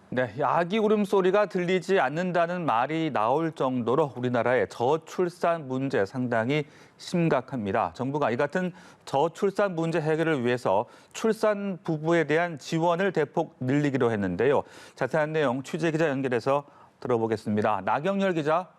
네, 아기 울음소리가 들리지 않는다는 말이 나올 정도로 우리나라의 저출산 문제 상당히 심각합니다. 정부가 이 같은 저출산 문제 해결을 위해서 출산 부부에 대한 지원을 대폭 늘리기로 했는데요. 자세한 내용 취재 기자 연결해서 들어보겠습니다. 나경열 기자.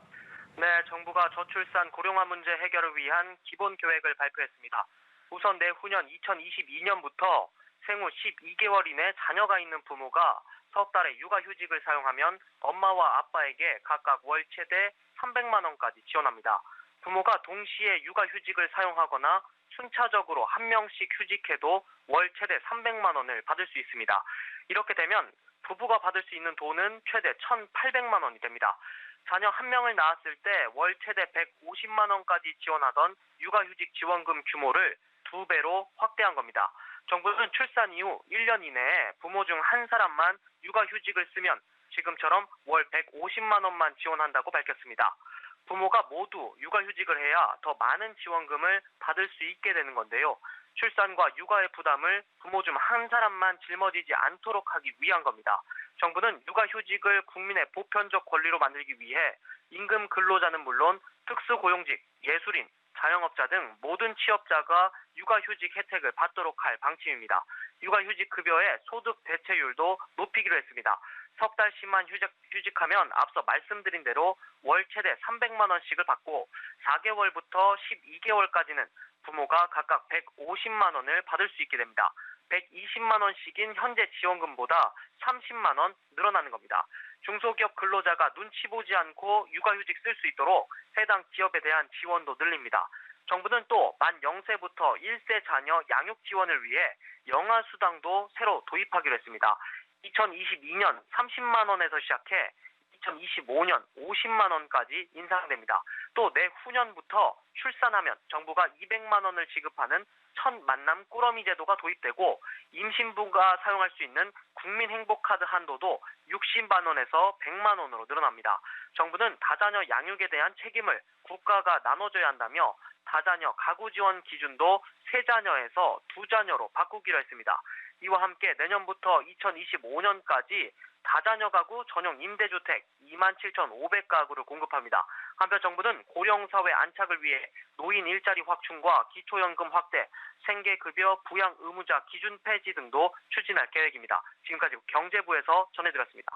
네, 정부가 저출산 고령화 문제 해결을 위한 기본 계획을 발표했습니다. 우선 내후년 2022년부터 생후 12개월 이내 자녀가 있는 부모가 석 달의 육아휴직을 사용하면 엄마와 아빠에게 각각 월 최대 300만 원까지 지원합니다. 부모가 동시에 육아휴직을 사용하거나 순차적으로 한 명씩 휴직해도 월 최대 300만 원을 받을 수 있습니다. 이렇게 되면 부부가 받을 수 있는 돈은 최대 1,800만 원이 됩니다. 자녀 한 명을 낳았을 때 월 최대 150만 원까지 지원하던 육아휴직 지원금 규모를 2배로 확대한 겁니다. 정부는 출산 이후 1년 이내에 부모 중 한 사람만 육아휴직을 쓰면 지금처럼 월 150만 원만 지원한다고 밝혔습니다. 부모가 모두 육아휴직을 해야 더 많은 지원금을 받을 수 있게 되는 건데요. 출산과 육아의 부담을 부모 중 한 사람만 짊어지지 않도록 하기 위한 겁니다. 정부는 육아휴직을 국민의 보편적 권리로 만들기 위해 임금 근로자는 물론 특수고용직, 예술인, 자영업자 등 모든 취업자가 육아휴직 혜택을 받도록 할 방침입니다. 육아휴직 급여의 소득 대체율도 높이기로 했습니다. 석 달씩만 휴직하면 앞서 말씀드린 대로 월 최대 300만 원씩을 받고 4개월부터 12개월까지는 부모가 각각 150만 원을 받을 수 있게 됩니다. 120만 원씩인 현재 지원금보다 30만 원 늘어나는 겁니다. 중소기업 근로자가 눈치 보지 않고 육아휴직 쓸 수 있도록 해당 기업에 대한 지원도 늘립니다. 정부는 또 만 0세부터 1세 자녀 양육 지원을 위해 영아수당도 새로 도입하기로 했습니다. 2022년 30만 원에서 시작해 2025년 50만 원까지 인상됩니다. 또 내후년부터 출산하면 정부가 200만 원을 지급하는 첫 만남 꾸러미 제도가 도입되고 임신부가 사용할 수 있는 국민행복카드 한도도 60만 원에서 100만 원으로 늘어납니다. 정부는 다자녀 양육에 대한 책임을 국가가 나눠줘야 한다며 다자녀 가구 지원 기준도 3자녀에서 2자녀로 바꾸기로 했습니다. 이와 함께 내년부터 2025년까지 다자녀 가구 전용 임대주택 27,500가구를 공급합니다. 한편 정부는 고령사회 안착을 위해 노인 일자리 확충과 기초연금 확대, 생계급여 부양 의무자 기준 폐지 등도 추진할 계획입니다. 지금까지 경제부에서 전해드렸습니다.